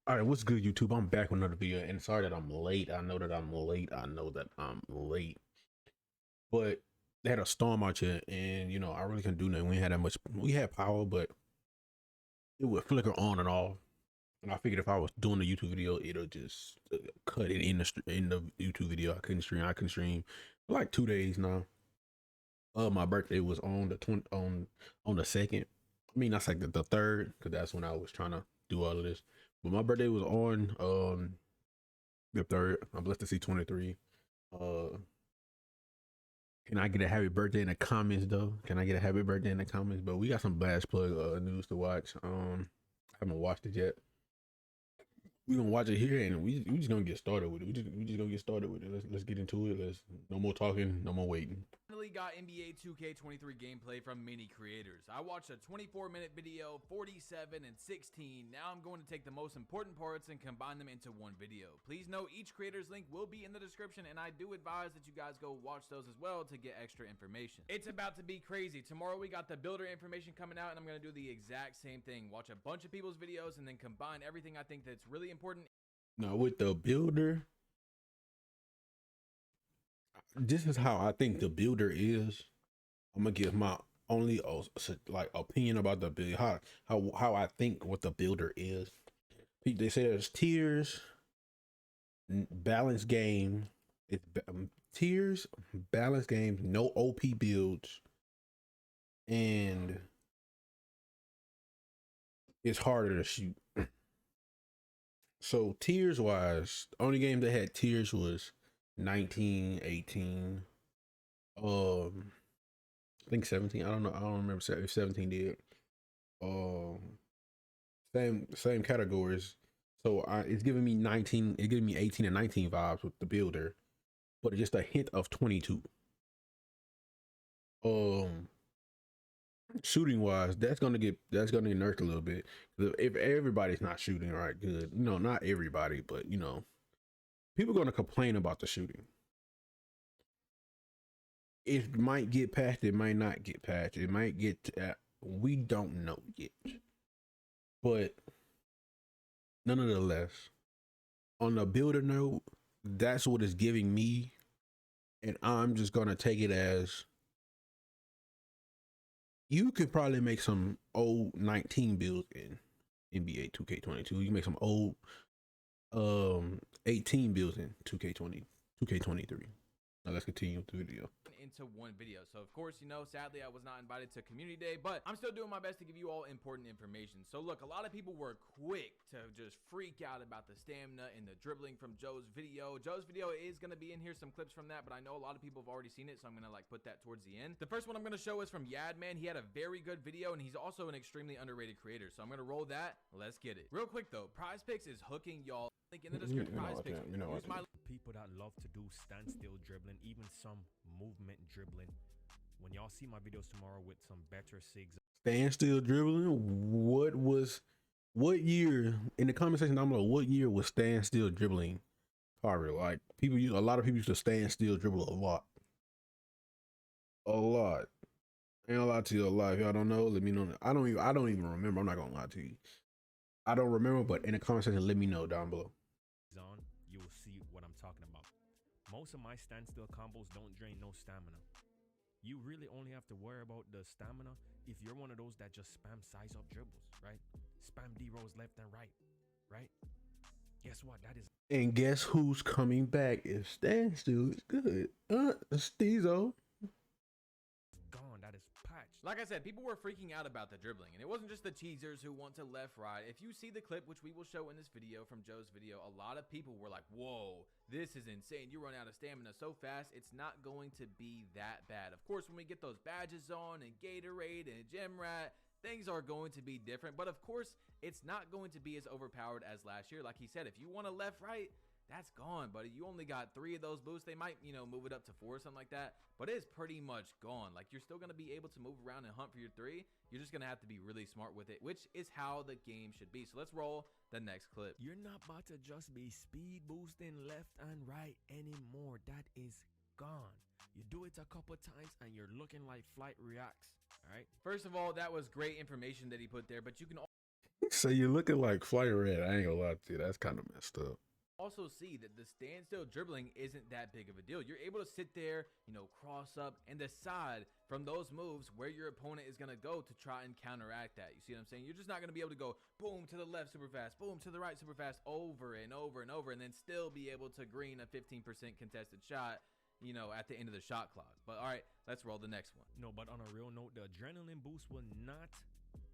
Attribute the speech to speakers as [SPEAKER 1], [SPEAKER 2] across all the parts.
[SPEAKER 1] All right, what's good, YouTube? I'm back with another video, and sorry that I'm late. I know that I'm late. But they had a storm out here, and I really couldn't do nothing. We had that much. We had power, but it would flicker on and off. And I figured if I was doing the YouTube video, it'll just cut it in the YouTube video. I couldn't stream. I couldn't stream for like 2 days now. My birthday was on the on the second. I mean, that's like the third, because that's when I was trying to do all of this. But my birthday was on the third. I'm blessed to see 23. Can I get a happy birthday in the comments though? Can I get a happy birthday in the comments? But we got some Bash Plug news to watch. I haven't watched it yet. We gonna watch it here, and we just gonna get started with it. We just gonna get started with it. Let's get into it. No more talking, no more waiting.
[SPEAKER 2] Finally got NBA 2K23 gameplay from many creators. I watched a 24-minute video, 47 and 16. Now I'm going to take the most important parts and combine them into one video. Please note each creator's link will be in the description, and I do advise that you guys go watch those as well to get extra information. It's about to be crazy. Tomorrow we got the builder information coming out, and I'm going to do the exact same thing. Watch a bunch of people's videos and then combine everything I think that's really important.
[SPEAKER 1] Now with the builder, this is how I think the builder is. I'm gonna give my only like opinion about the build, how I think what the builder is. They say there's tiers, balanced game. It's tiers, balanced games, no OP builds, and it's harder to shoot. So tiers wise, the only game that had tiers was 19, 18, I think 17. I don't know. I don't remember if 17 did. Same categories. So it's giving me 19. It's giving me 18 and 19 vibes with the builder, but just a hint of 22. Shooting wise, that's gonna get nerfed a little bit. If everybody's not shooting right good, not everybody, but people are gonna complain about the shooting. It might get patched, it might not get patched, it might get we don't know yet. But nonetheless, on the builder note, that's what it's giving me, and I'm just gonna take it as you could probably make some old 19 builds in NBA 2K22. You can make some old 18 builds in 2K23. Now let's continue with the video.
[SPEAKER 2] Into one video. So of course, sadly I was not invited to community day, but I'm still doing my best to give you all important information. So look, a lot of people were quick to just freak out about the stamina and the dribbling from Joe's video. Joe's video is going to be in here, some clips from that, but I know a lot of people have already seen it, so I'm going to put that towards the end. The first one I'm going to show is from Yadman. He had a very good video, and he's also an extremely underrated creator, so I'm going to roll that. Let's get it. Real quick though, Prize Picks is hooking y'all. Link in the description. Prize Picks.
[SPEAKER 3] People that love to do standstill dribbling, even some movement dribbling. When y'all see my videos tomorrow with some better SIGs.
[SPEAKER 1] Standstill dribbling? What year in the comment section down below? What year was standstill dribbling popular? Like a lot of people used to standstill dribble a lot. I ain't gonna lie to you, a lot. If y'all don't know, let me know. I don't even remember. I'm not gonna lie to you. I don't remember, but in the comment section, let me know down below.
[SPEAKER 3] On, you will see what I'm talking about. Most of my standstill combos don't drain no stamina. You really only have to worry about the stamina if you're one of those that just spam size up dribbles, right? Spam D-rolls left and right? Guess what? That is.
[SPEAKER 1] And guess who's coming back? If standstill is good, Steezo.
[SPEAKER 3] Gone. That is patched.
[SPEAKER 2] Like I said, people were freaking out about the dribbling, and it wasn't just the teasers who want to left, right. If you see the clip, which we will show in this video from Joe's video, a lot of people were like, whoa, this is insane. You run out of stamina so fast. It's not going to be that bad. Of course, when we get those badges on and Gatorade and Gem Rat, things are going to be different. But of course, it's not going to be as overpowered as last year. Like he said, if you want to left, right, that's gone, buddy. You only got 3 of those boosts. They might, move it up to 4 or something like that, but it's pretty much gone. Like, you're still going to be able to move around and hunt for your 3. You're just going to have to be really smart with it, which is how the game should be. So let's roll the next clip.
[SPEAKER 3] You're not about to just be speed boosting left and right anymore. That is gone. You do it a couple times and you're looking like Flight Reacts. All right.
[SPEAKER 2] First of all, that was great information that he put there, but you can
[SPEAKER 1] So you're looking like Flight Red. I ain't gonna lie to you. That's kind of messed up.
[SPEAKER 2] Also see that the standstill dribbling isn't that big of a deal. You're able to sit there, cross up and decide from those moves where your opponent is going to go to try and counteract that. You see what I'm saying? You're just not going to be able to go boom to the left super fast, boom to the right super fast over and over and over, and then still be able to green a 15% contested shot, at the end of the shot clock. But all right, let's roll the next one.
[SPEAKER 3] No, but on a real note, the adrenaline boost will not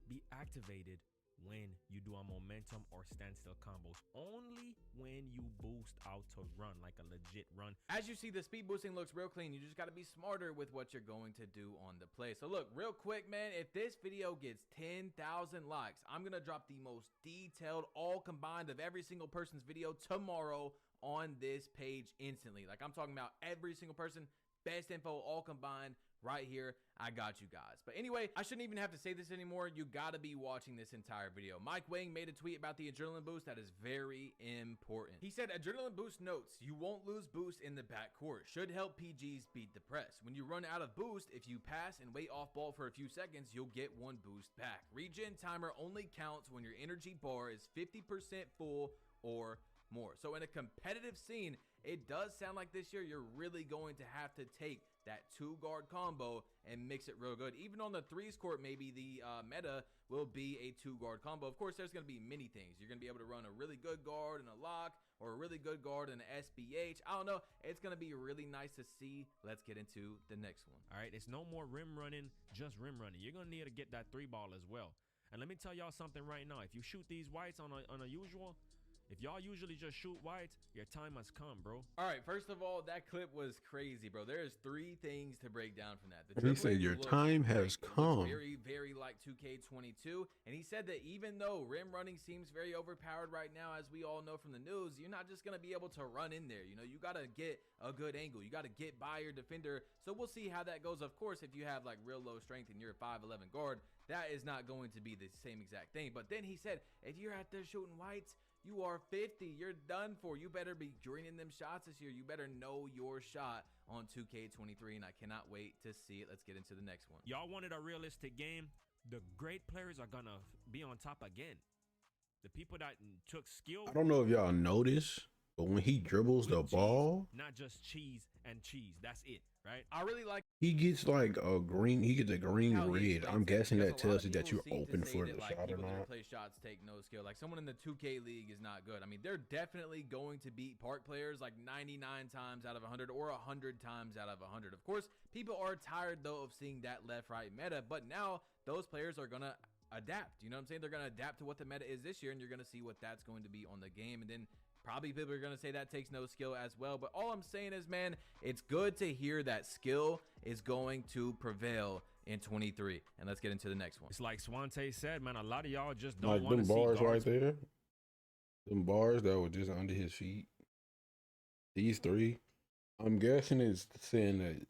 [SPEAKER 3] be activated when you do a momentum or standstill combos. Only when you boost out to run, like a legit run.
[SPEAKER 2] As you see, the speed boosting looks real clean. You just got to be smarter with what you're going to do on the play. So look, real quick, man, if this video gets 10,000 likes, I'm going to drop the most detailed, all combined of every single person's video tomorrow on this page instantly. Like, I'm talking about every single person, best info, all combined right here. I got you guys. But anyway, I shouldn't even have to say this anymore. You got to be watching this entire video. Mike Wang made a tweet about the adrenaline boost that is very important. He said, adrenaline boost notes, you won't lose boost in the backcourt. Should help PGs beat the press. When you run out of boost, if you pass and wait off ball for a few seconds, you'll get one boost back. Regen timer only counts when your energy bar is 50% full or more. So in a competitive scene, it does sound like this year you're really going to have to take that 2-guard combo and mix it real good. Even on the 3s court, maybe the meta will be a 2-guard combo. Of course, there's going to be many things. You're going to be able to run a really good guard and a lock, or a really good guard and an SBH. I don't know. It's going to be really nice to see. Let's get into the next one.
[SPEAKER 3] All right, it's no more rim running, just rim running. You're going to need to get that 3-ball as well. And let me tell y'all something right now. If you shoot these whites on a usual, if y'all usually just shoot whites, your time has come, bro.
[SPEAKER 2] All right, first of all, that clip was crazy, bro. There's 3 things to break down from that.
[SPEAKER 1] He said your time has come.
[SPEAKER 2] Very, very like 2K22. And he said that even though rim running seems very overpowered right now, as we all know from the news, you're not just going to be able to run in there. You got to get a good angle. You got to get by your defender. So we'll see how that goes. Of course, if you have like real low strength and you're a 5'11 guard, that is not going to be the same exact thing. But then he said, if you're out there shooting whites, you are 50. You're done for. You better be draining them shots this year. You better know your shot on 2K23, and I cannot wait to see it. Let's get into the next one.
[SPEAKER 3] Y'all wanted a realistic game. The great players are going to be on top again. The people that took skill.
[SPEAKER 1] I don't know if y'all noticed, but when he dribbles the ball,
[SPEAKER 3] not just cheese and cheese. That's it, right?
[SPEAKER 2] I really like.
[SPEAKER 1] He gets like a green. He gets a green red. I'm guessing that tells you that you're open for the shot or not.
[SPEAKER 2] Play shots take no skill. Like someone in the 2K league is not good. I mean, they're definitely going to beat park players like 99 times out of 100 or 100 times out of 100. Of course, people are tired though of seeing that left-right meta, but now those players are gonna adapt. You know what I'm saying? They're gonna adapt to what the meta is this year, and you're gonna see what that's going to be on the game, and then probably people are going to say that takes no skill as well. But all I'm saying is, man, it's good to hear that skill is going to prevail in 23. And let's get into the next one.
[SPEAKER 3] It's like Swante said, man, a lot of y'all just don't
[SPEAKER 1] like
[SPEAKER 3] want to see
[SPEAKER 1] bars
[SPEAKER 3] guards.
[SPEAKER 1] right there. Them bars that were just under his feet. These 3. I'm guessing it's saying that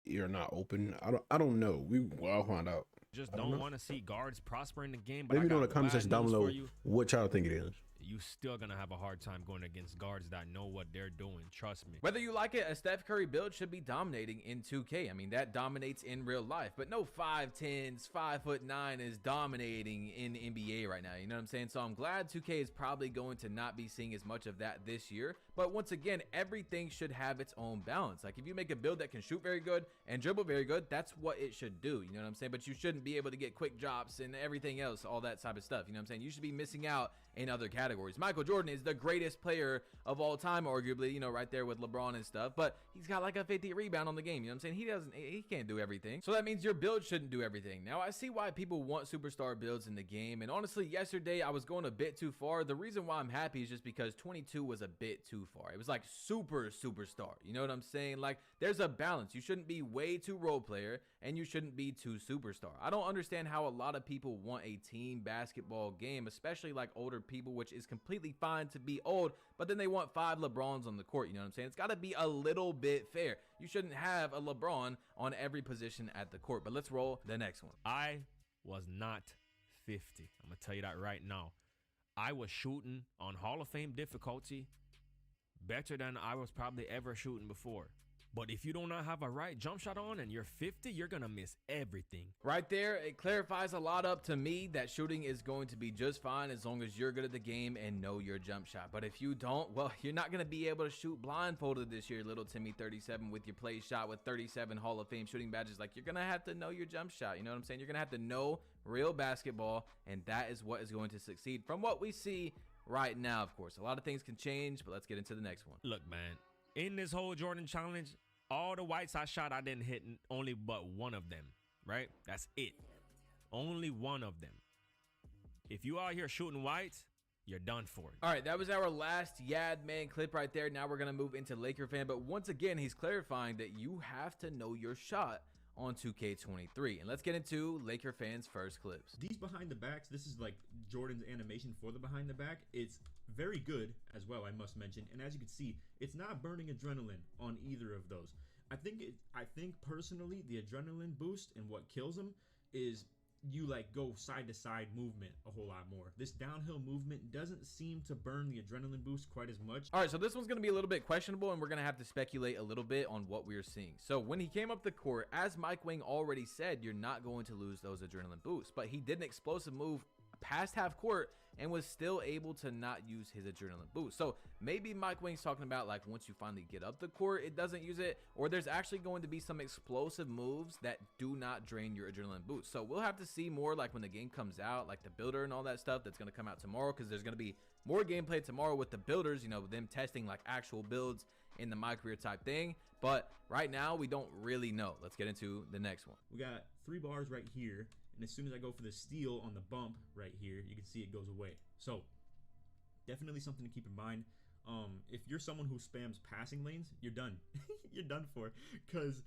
[SPEAKER 1] you're not open. I don't know. I'll find out.
[SPEAKER 3] Just don't want to see guards prosper in the game.
[SPEAKER 1] But maybe know in the comment section down below what y'all think it is.
[SPEAKER 3] You still gonna have a hard time going against guards that know what they're doing. Trust me.
[SPEAKER 2] Whether you like it, a Steph Curry build should be dominating in 2K. I mean, that dominates in real life, but no 5'10s, 5'9" is dominating in NBA right now. You know what I'm saying? So I'm glad 2K is probably going to not be seeing as much of that this year. But once again, everything should have its own balance. Like if you make a build that can shoot very good and dribble very good, that's what it should do. You know what I'm saying? But you shouldn't be able to get quick drops and everything else, all that type of stuff. You know what I'm saying? You should be missing out in other categories. Michael Jordan is the greatest player of all time, arguably, right there with LeBron and stuff, but he's got like a 50 rebound on the game. You know what I'm saying? He can't do everything. So that means your build shouldn't do everything. Now I see why people want superstar builds in the game. And honestly, yesterday I was going a bit too far. The reason why I'm happy is just because 22 was a bit too far. It was like superstar. You know what I'm saying? Like there's a balance. You shouldn't be way too role player and you shouldn't be too superstar. I don't understand how a lot of people want a team basketball game, especially like older people, which is completely fine to be old, but then they want 5 LeBrons on the court. You know what I'm saying? It's got to be a little bit fair. You shouldn't have a LeBron on every position at the court. But let's roll the next one.
[SPEAKER 3] I was not 50. I'm gonna tell you that right now. I was shooting on Hall of Fame difficulty better than I was probably ever shooting before. But if you do not have a right jump shot on and you're 50, you're gonna miss everything.
[SPEAKER 2] Right there, it clarifies a lot up to me that shooting is going to be just fine as long as you're good at the game and know your jump shot. But if you don't, well, you're not going to be able to shoot blindfolded this year, little Timmy 37, with your play shot with 37 Hall of Fame shooting badges. Like, you're going to have to know your jump shot. You know what I'm saying? You're going to have to know real basketball, and that is what is going to succeed from what we see right now. Of course, a lot of things can change, but let's get into the next one.
[SPEAKER 3] Look, man, in this whole Jordan challenge, all the whites I shot, I didn't hit only but one of them, right? That's it. Only one of them. If you out here shooting whites, you're done for.
[SPEAKER 2] All right, that was our last Yad Man clip right there. Now we're going to move into Laker fan. But once again, he's clarifying that you have to know your shot on 2K23. And let's get into Laker fans' first clips.
[SPEAKER 4] These behind the backs, this is like Jordan's animation for the behind the back. It's very good as well, I must mention. And as you can see, it's not burning adrenaline on either of those. I think personally, the adrenaline boost and what kills them is you like go side to side movement a whole lot more. This downhill movement doesn't seem to burn the adrenaline boost quite as much.
[SPEAKER 2] All right, so this one's going to be a little bit questionable, and we're going to have to speculate a little bit on what we're seeing. So when he came up the court, as Mike Wing already said, you're not going to lose those adrenaline boosts, but he did an explosive move past half court and was still able to not use his adrenaline boost. So maybe Mike Wing's talking about like once you finally get up the court, it doesn't use it, or there's actually going to be some explosive moves that do not drain your adrenaline boost. So we'll have to see more like when the game comes out, like the builder and all that stuff that's going to come out tomorrow, because there's going to be more gameplay tomorrow with the builders, you know, them testing like actual builds in the My Career type thing. But right now we don't really know. Let's get into the next one.
[SPEAKER 4] We got 3 bars right here. And as soon as I go for the steal on the bump right here, you can see it goes away. So definitely something to keep in mind. If you're someone who spams passing lanes, you're done. You're done for, because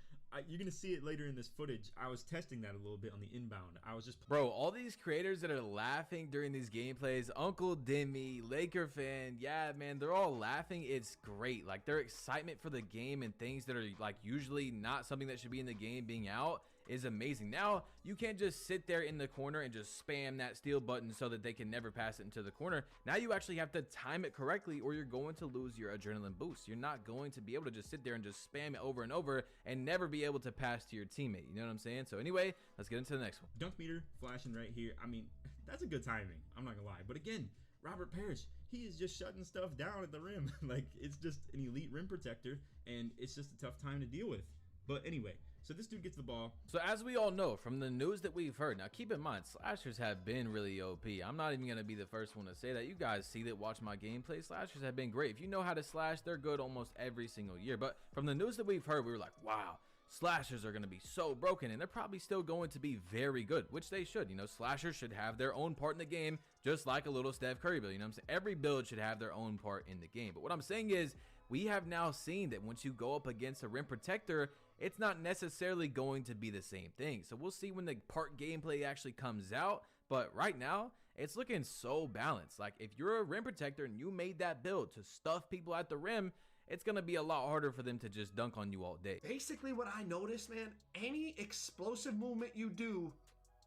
[SPEAKER 4] you're gonna see it later in this footage. I was testing that a little bit on the inbound. I was just
[SPEAKER 2] bro, all these creators that are laughing during these gameplays, Uncle Demi, Laker fan, yeah man, they're all laughing. It's great. Like their excitement for the game and things that are like usually not something that should be in the game being out is amazing. Now you can't just sit there in the corner and just spam that steal button so that they can never pass it into the corner. Now you actually have to time it correctly, or you're going to lose your adrenaline boost. You're not going to be able to just sit there and just spam it over and over and never be able to pass to your teammate. You know what I'm saying? So anyway, let's get into the next one.
[SPEAKER 4] Dunk meter flashing right here. I mean, that's a good timing, I'm not gonna lie. But again, Robert Parrish, he is just shutting stuff down at the rim. Like, it's just an elite rim protector, and it's just a tough time to deal with. But anyway, so this dude gets the ball.
[SPEAKER 2] So as we all know from the news that we've heard, now keep in mind, slashers have been really OP. I'm not even going to be the first one to say that. You guys see that, watch my gameplay. Slashers have been great. If you know how to slash, they're good almost every single year. But from the news that we've heard, we were like, wow, slashers are going to be so broken, and they're probably still going to be very good, which they should. You know, slashers should have their own part in the game, just like a little Steph Curry build. You know what I'm saying? Every build should have their own part in the game. But what I'm saying is, we have now seen that once you go up against a rim protector, it's not necessarily going to be the same thing. So we'll see when the part gameplay actually comes out. But right now, it's looking so balanced. Like, if you're a rim protector and you made that build to stuff people at the rim, it's going to be a lot harder for them to just dunk on you all day.
[SPEAKER 5] Basically, what I noticed, man, any explosive movement you do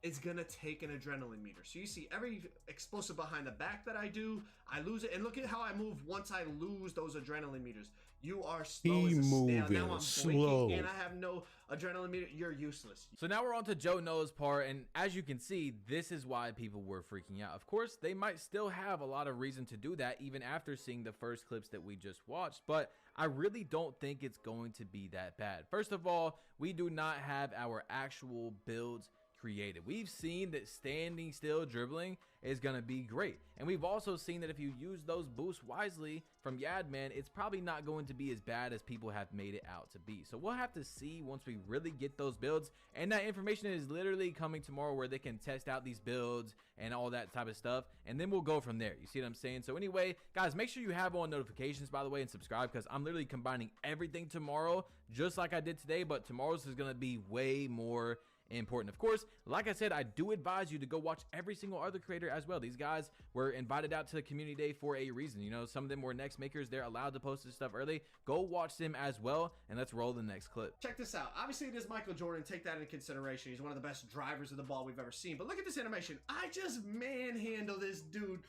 [SPEAKER 5] is going to take an adrenaline meter. So you see every explosive behind the back that I do, I lose it. And look at how I move once I lose those adrenaline meters. You are slow as a snail. Now I'm
[SPEAKER 1] slow,
[SPEAKER 5] blinking and I have no adrenaline meter. You're useless.
[SPEAKER 2] So now we're on to Joe Noah's part, and as you can see, this is why people were freaking out. Of course, they might still have a lot of reason to do that even after seeing the first clips that we just watched, but I really don't think it's going to be that bad. First of all, we do not have our actual builds created. We've seen that standing still dribbling is going to be great, and we've also seen that if you use those boosts wisely from Yadman, it's probably not going to be as bad as people have made it out to be. So we'll have to see once we really get those builds, and that information is literally coming tomorrow where they can test out these builds and all that type of stuff, and then we'll go from there. You see what I'm saying? So anyway, guys, make sure you have on notifications, by the way, and subscribe, because I'm literally combining everything tomorrow just like I did today, but tomorrow's is going to be way more important. Of course, like I said, I do advise you to go watch every single other creator as well. These guys were invited out to the community day for a reason. You know, some of them were next makers. They're allowed to post this stuff early. Go watch them as well, and let's roll the next clip.
[SPEAKER 5] Check this out. Obviously, it is Michael Jordan. Take that into consideration. He's one of the best drivers of the ball we've ever seen. But look at this animation. I just manhandle this dude,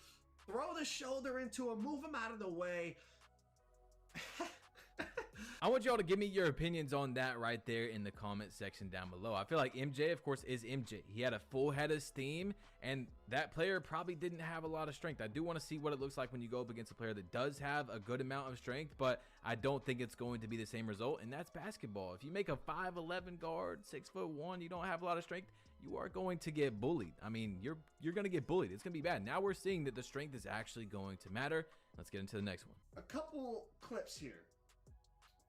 [SPEAKER 5] throw the shoulder into him, move him out of the way.
[SPEAKER 2] I want y'all to give me your opinions on that right there in the comment section down below. I feel like MJ, of course, is MJ. He had a full head of steam, and that player probably didn't have a lot of strength. I do want to see what it looks like when you go up against a player that does have a good amount of strength, but I don't think it's going to be the same result, and that's basketball. If you make a 5'11 guard, 6'1", you don't have a lot of strength, you are going to get bullied. I mean, you're going to get bullied. It's going to be bad. Now we're seeing that the strength is actually going to matter. Let's get into the next one.
[SPEAKER 5] A couple clips here.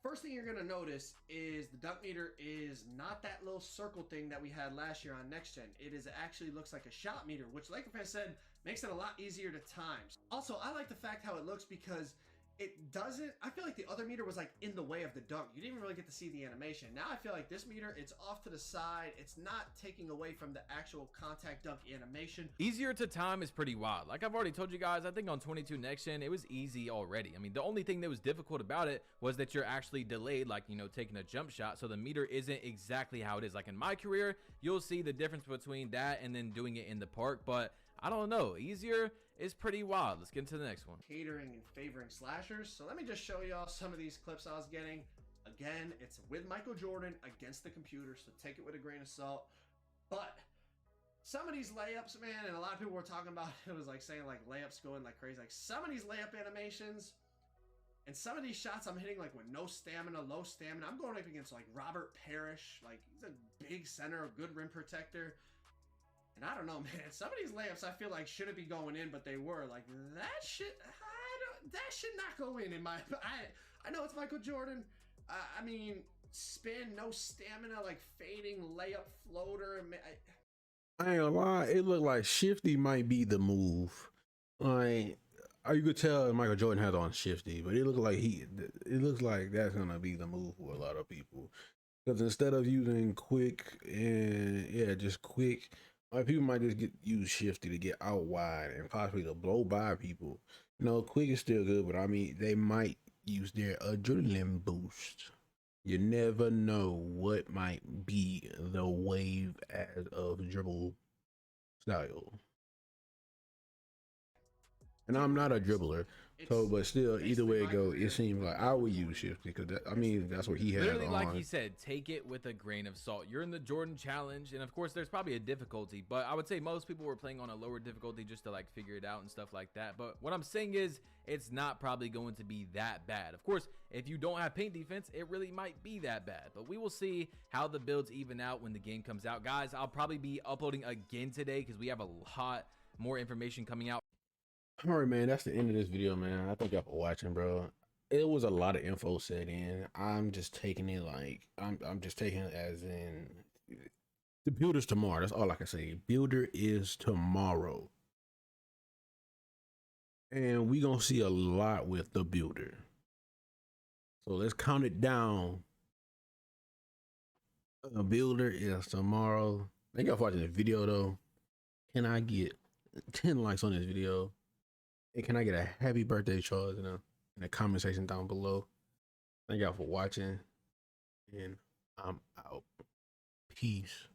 [SPEAKER 5] First thing you're going to notice is the dunk meter is not that little circle thing that we had last year on Next Gen. It is actually looks like a shot meter, which, like I said, makes it a lot easier to time. Also, I like the fact how it looks because it doesn't, I feel like the other meter was like in the way of the dunk. You didn't even really get to see the animation. Now I feel like this meter, it's off to the side. It's not taking away from the actual contact dunk animation.
[SPEAKER 2] Easier to time is pretty wild. Like I've already told you guys, I think on 22 Next Gen, it was easy already. I mean, the only thing that was difficult about it was that you're actually delayed, like, you know, taking a jump shot. So the meter isn't exactly how it is. Like in my career, you'll see the difference between that and then doing it in the park. But I don't know, easier is pretty wild. Let's get into the next one.
[SPEAKER 5] Catering and favoring slashers. So let me just show y'all some of these clips I was getting. Again, it's with Michael Jordan against the computer, so take it with a grain of salt. But some of these layups, man, and a lot of people were talking about, it was like saying like layups going like crazy. Like some of these layup animations and some of these shots I'm hitting like with no stamina, low stamina. I'm going up against like Robert Parrish. Like he's a big center, a good rim protector. And I don't know, man. Some of these layups I feel like shouldn't be going in, but they were. Like that shit, that should not go in my. I know it's Michael Jordan. I mean, spin, no stamina, like fading layup floater.
[SPEAKER 1] I ain't gonna lie, it looked like Shifty might be the move. Like you could tell Michael Jordan had on Shifty, but it looks like that's gonna be the move for a lot of people. Because instead of using quick and just quick. Like people might just use Shifty to get out wide and possibly to blow by people. You know, quick is still good, but I mean, they might use their adrenaline boost. You never know what might be the wave as of dribble style. And I'm not a dribbler, so but still, either way it goes, it seems like I would use Shifty because I mean that's what he had
[SPEAKER 2] Literally,
[SPEAKER 1] on.
[SPEAKER 2] like he said, take it with a grain of salt. You're in the Jordan challenge, and of course, there's probably a difficulty, but I would say most people were playing on a lower difficulty just to like figure it out and stuff like that. But what I'm saying is, it's not probably going to be that bad. Of course, if you don't have paint defense, it really might be that bad. But we will see how the builds even out when the game comes out, guys. I'll probably be uploading again today because we have a lot more information coming out.
[SPEAKER 1] All right, man, that's the end of this video, man. I thank y'all for watching, bro. It was a lot of info set in. I'm just taking it like I'm just taking it as in the builder's tomorrow. That's all I can say. Builder is tomorrow. And we gonna see a lot with the builder. So let's count it down. The builder is tomorrow. Thank y'all for watching the video though. Can I get 10 likes on this video? Hey, can I get a happy birthday, Charles, in the comment section down below? Thank y'all for watching, and I'm out. Peace.